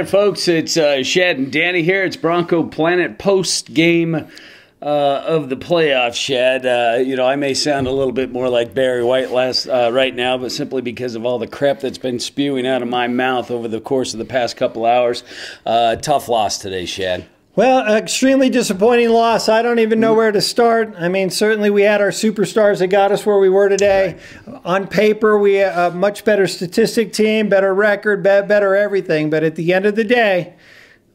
there, folks. It's Shad and Danny here. It's Bronco Planet post-game of the playoffs, Shad. You know, I may sound a little bit more like Barry White right now, but simply because of all the crap that's been spewing out of my mouth over the course of the past couple hours. Tough loss today, Shad. Well, extremely disappointing loss. I don't even know where to start. I mean, certainly we had our superstars that got us where we were today. Right. On paper, we a much better statistic team, better record, better everything. But at the end of the day,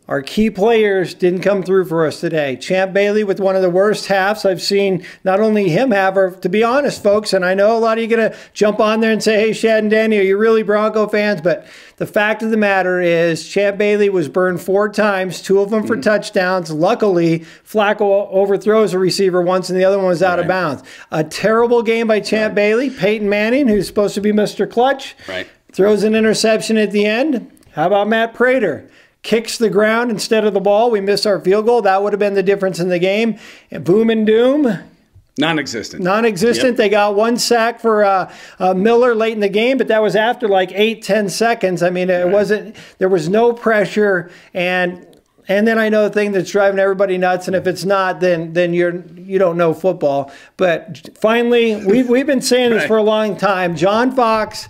our key players didn't come through for us today. Champ Bailey with one of the worst halves I've seen not only him have, or to be honest, folks, and I know a lot of you are going to jump on there and say, hey, Shad and Danny, are you really Bronco fans? But the fact of the matter is Champ Bailey was burned 4 times, 2 of them for touchdowns. Luckily, Flacco overthrows a receiver once and the other one was out of bounds. A terrible game by Champ Bailey. Peyton Manning, who's supposed to be Mr. Clutch, throws an interception at the end. How about Matt Prater? Kicks the ground instead of the ball. We miss our field goal. That would have been the difference in the game. And boom and doom. Non-existent. Non-existent. Yep. They got 1 sack for Miller late in the game, but that was after like 8-10 seconds. I mean, it wasn't. There was no pressure, and then I know the thing that's driving everybody nuts. And if it's not, then you don't know football. But finally, we've been saying this for a long time. John Fox,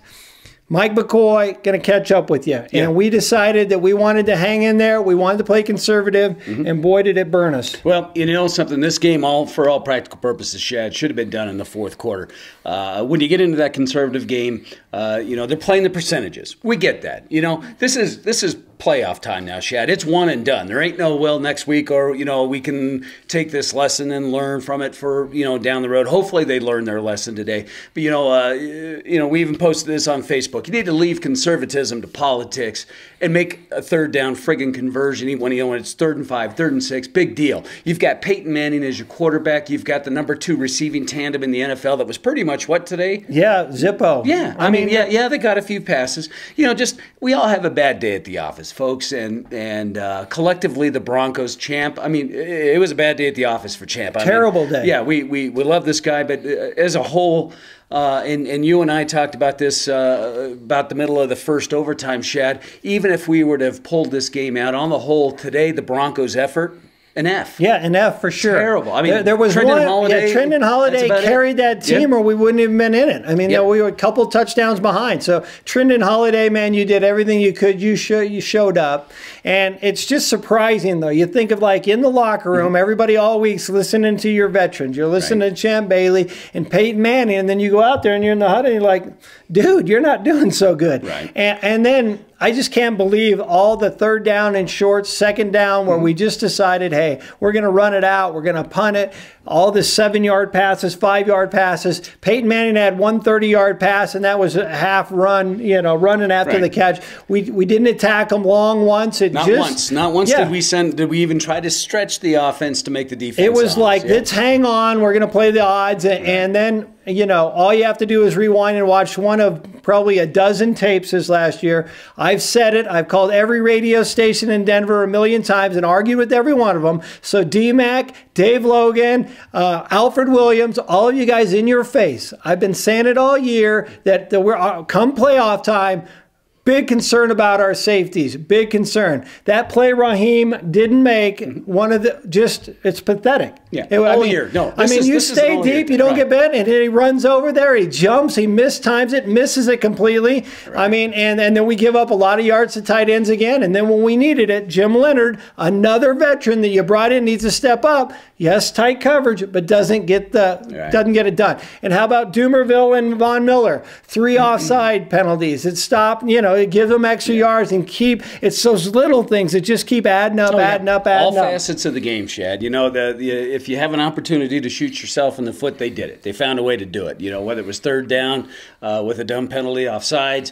Mike McCoy, going to catch up with you. Yeah. And we decided that we wanted to hang in there. We wanted to play conservative, and boy, did it burn us. Well, you know something, this game, for all practical purposes, Shad, should have been done in the 4th quarter. When you get into that conservative game, you know, they're playing the percentages. We get that. You know, this is playoff time now, Shad. It's one and done. There ain't no, well, next week, or, you know, we can take this lesson and learn from it for, you know, down the road. Hopefully they learn their lesson today. But, you know, we even posted this on Facebook. You need to leave conservatism to politics and make a 3rd down friggin' conversion when it's 3rd and 5, 3rd and 6. Big deal. You've got Peyton Manning as your quarterback. You've got the #2 receiving tandem in the NFL that was pretty much what today? Yeah, Zippo. Yeah. I mean, yeah, they got a few passes. You know, just we all have a bad day at the office, folks, and collectively the Broncos, Champ. I mean, it was a bad day at the office for Champ. Terrible day. Yeah, we love this guy, but as a whole. And you and I talked about this about the middle of the first overtime, Shad. Even if we were to have pulled this game out, on the whole, today, the Broncos' effort, an F. Yeah, an F for sure. Terrible. I mean, there was Trindon Holliday. Yeah, Trindon Holliday carried that team, or we wouldn't have been in it. I mean, we were a couple touchdowns behind. So Trindon Holliday, man, you did everything you could. You showed up, and it's just surprising though. You think of like in the locker room, everybody all week's listening to your veterans. You're listening to Champ Bailey and Peyton Manning, and then you go out there and you're in the huddle and you're like, dude, you're not doing so good. Right. And then I just can't believe all the 3rd down and shorts, 2nd down, where we just decided, hey, we're going to run it out, we're going to punt it. All the 7-yard passes, 5-yard passes. Peyton Manning had 1 30-yard pass, and that was a half run, you know, running after the catch. We didn't attack them long once. Not once did we even try to stretch the offense to make the defense. It was like, let's hang on, we're going to play the odds, and then, you know, all you have to do is rewind and watch one of probably a dozen tapes this last year. I've said it. I've called every radio station in Denver a million times and argued with every one of them. So D-Mac, Dave Logan, Alfred Williams, all of you guys in your face. I've been saying it all year that we're come playoff time. Big concern about our safeties. Big concern. That play Raheem didn't make, one of the, it's pathetic. Yeah, all year. No, you stay deep, you don't get bent, and then he runs over there, he jumps, he mistimes it, misses it completely. Right. I mean, and then we give up a lot of yards to tight ends again, and then when we needed it, Jim Leonard, another veteran that you brought in, needs to step up. Yes, tight coverage, but doesn't get it done. And how about Doomerville and Von Miller? 3 offside penalties. It stopped, you know, it gives them extra yards and it's those little things that just keep adding up, adding up. All facets of the game, Shad. You know, if you have an opportunity to shoot yourself in the foot, they did it. They found a way to do it. You know, whether it was 3rd down with a dumb penalty offsides,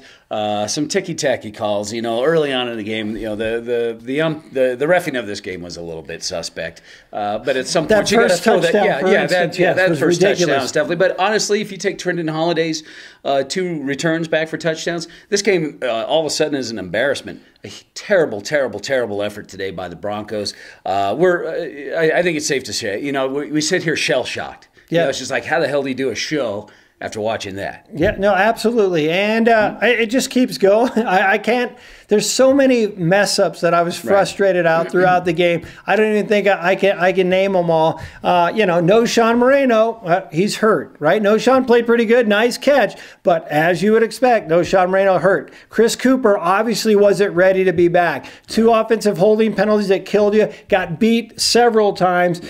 some ticky-tacky calls. You know, early on in the game, you know, the reffing of this game was a little bit suspect. But at some point, you got to throw that. That first touchdown was definitely. But honestly, if you take Trindon Holliday's 2 returns back for touchdowns, this game all of a sudden is an embarrassment. A terrible, terrible, terrible effort today by the Broncos. I think it's safe to say, you know, we sit here shell-shocked. Yeah, you know, it's just like, how the hell do you do a show after watching that. Yeah, no, absolutely. And it just keeps going. I can't, there's so many mess ups that I was frustrated out throughout the game. I don't even think I can name them all. You know, no Sean Moreno, he's hurt, right? No Sean played pretty good, nice catch. But as you would expect, no Sean Moreno hurt. Chris Cooper obviously wasn't ready to be back. 2 offensive holding penalties that killed you, got beat several times.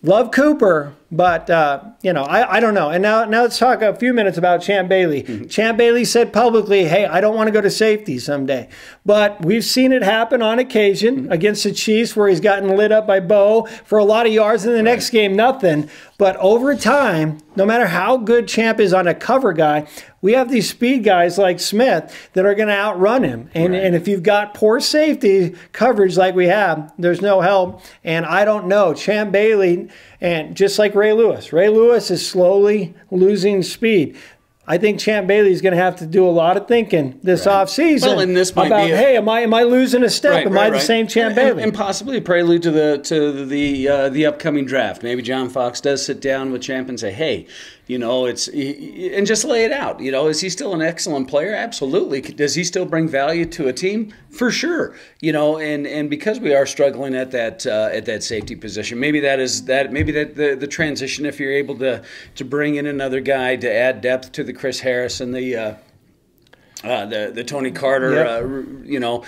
Love Cooper, but, you know, I don't know. And now let's talk a few minutes about Champ Bailey. Champ Bailey said publicly, hey, I don't want to go to safety someday. But we've seen it happen on occasion against the Chiefs where he's gotten lit up by Bo for a lot of yards, and the next game, nothing. But over time, no matter how good Champ is on a cover guy, we have these speed guys like Smith that are going to outrun him. And if you've got poor safety coverage like we have, there's no help. And I don't know. Champ Bailey, and just like Ray Lewis is slowly losing speed. I think Champ Bailey is going to have to do a lot of thinking this offseason about, hey, am I losing a step? Am I the same Champ Bailey? And possibly a prelude to the upcoming draft. Maybe John Fox does sit down with Champ and say, hey, you know, and just lay it out. You know, is he still an excellent player? Absolutely. Does he still bring value to a team? For sure. You know, and because we are struggling at that safety position, maybe the transition, if you're able to bring in another guy to add depth to the Chris Harris and the Tony Carter, you know,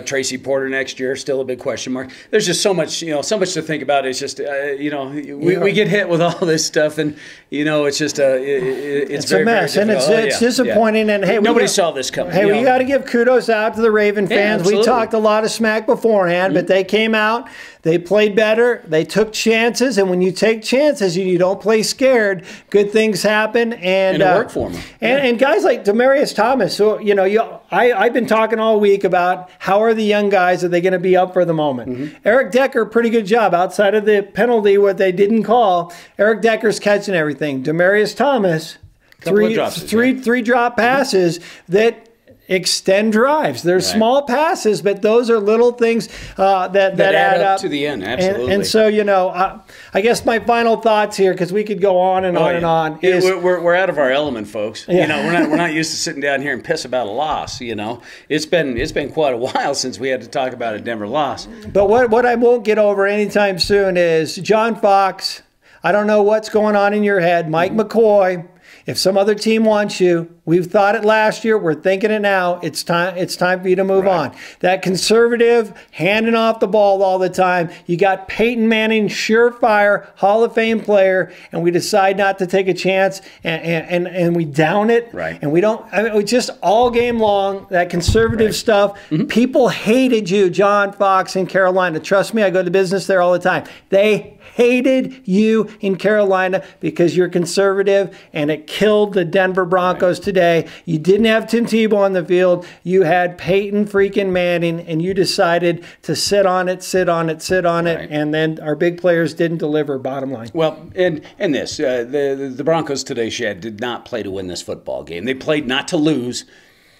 Tracy Porter next year, still a big question mark. There's just so much, you know, so much to think about. It's just, you know, we get hit with all this stuff, and you know, it's just it's very, a mess, very and it's disappointing. And hey, nobody saw this coming. Hey, we got to give kudos out to the Raven fans. We talked a lot of smack beforehand, but they came out. They played better. They took chances, and when you take chances, you don't play scared. Good things happen, and it worked for them. And guys like Demaryius Thomas. So you know, I've been talking all week about how are the young guys, are they going to be up for the moment? Eric Decker, pretty good job outside of the penalty, what they didn't call. Eric Decker's catching everything. Demaryius Thomas, three drop passes that extend drives. They're small passes, but those are little things that add up to the end. Absolutely. And so, you know, I guess my final thoughts here, because we could go on and on and on. Is, we're out of our element, folks. You know, we're not used to sitting down here and piss about a loss. You know, it's been quite a while since we had to talk about a Denver loss. But what I won't get over anytime soon is John Fox. I don't know what's going on in your head, Mike McCoy. If some other team wants you, we've thought it last year, we're thinking it now, it's time for you to move on. That conservative, handing off the ball all the time. You got Peyton Manning, surefire Hall of Fame player, and we decide not to take a chance, and we down it. And we don't, I mean, we just all game long, that conservative stuff. People hated you, John Fox in Carolina. Trust me, I go to business there all the time. They hated you in Carolina because you're conservative, and it killed the Denver Broncos today. You didn't have Tim Tebow on the field. You had Peyton freaking Manning, and you decided to sit on it, and then our big players didn't deliver, bottom line. Well, and this, the Broncos today, Shad, did not play to win this football game. They played not to lose.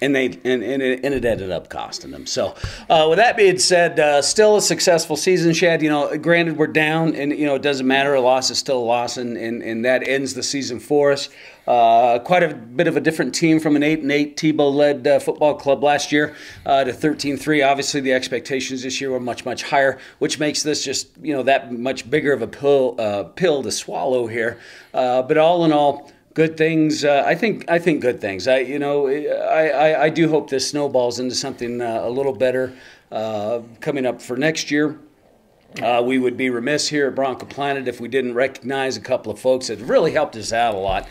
And it ended up costing them. So, with that being said, still a successful season, Shad. You know, granted we're down, and you know it doesn't matter. A loss is still a loss, and that ends the season for us. Quite a bit of a different team from an 8-8 Tebow-led football club last year to 13-3. Obviously, the expectations this year were much higher, which makes this just that much bigger of a pill to swallow here. But all in all, good things. I think good things. I do hope this snowballs into something a little better coming up for next year. We would be remiss here at Bronco Planet if we didn't recognize a couple of folks that really helped us out a lot.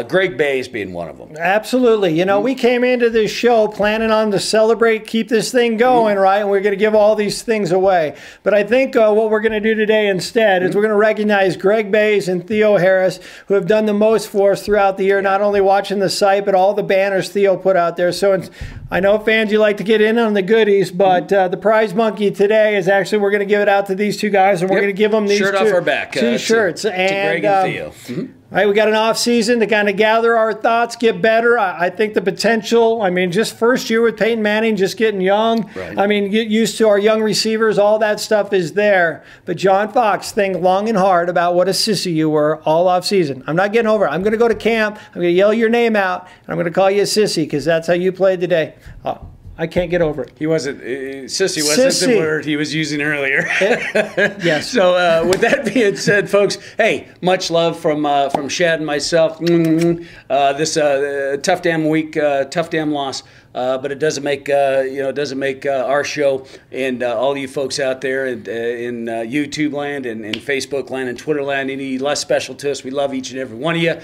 Greg Bayes being one of them. Absolutely. You know, we came into this show planning on to celebrate, keep this thing going, right? And we're going to give all these things away. But I think what we're going to do today instead is we're going to recognize Greg Bayes and Theo Harris, who have done the most for us throughout the year, not only watching the site, but all the banners Theo put out there. So I know, fans, you like to get in on the goodies, but the prize monkey today is actually, we're going to give it out to these two guys, and we're going to give them these shirt off our back. two shirts. To Greg and Theo. All right, we got an off season to kind of gather our thoughts, get better. I think the potential, I mean, just first year with Peyton Manning, just getting young. Right. I mean, get used to our young receivers, all that stuff is there. But John Fox, think long and hard about what a sissy you were all off season. I'm not getting over it. I'm going to go to camp. I'm going to yell your name out, and I'm going to call you a sissy because that's how you played today. I can't get over it. He wasn't, sissy wasn't the word he was using earlier. Yes. So with that being said, folks, hey, much love from Shad and myself. This tough damn week, tough damn loss. But it doesn't make it doesn't make our show and all you folks out there in YouTube land and Facebook land and Twitter land any less special to us. We love each and every one of you.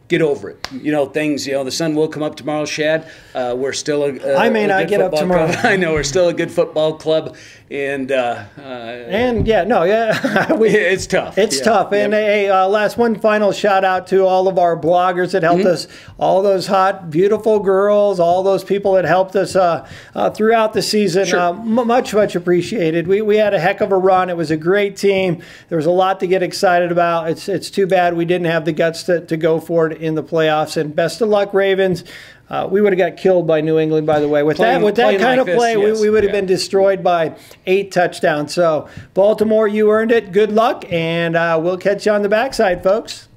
Get over it. Things, the sun will come up tomorrow, Shad. We're still I may not get up tomorrow. I know we're still a good football club. And it's tough. It's tough. And hey, one final shout out to all of our bloggers that helped us, all those hot, beautiful girls, all those people that helped us throughout the season. Sure. Much appreciated. We had a heck of a run. It was a great team. There was a lot to get excited about. It's too bad we didn't have the guts to go for it in the playoffs. And best of luck, Ravens. We would have got killed by New England, by the way. With that kind of play, yes. we would have been destroyed by 8 touchdowns. So, Baltimore, you earned it. Good luck, and we'll catch you on the backside, folks.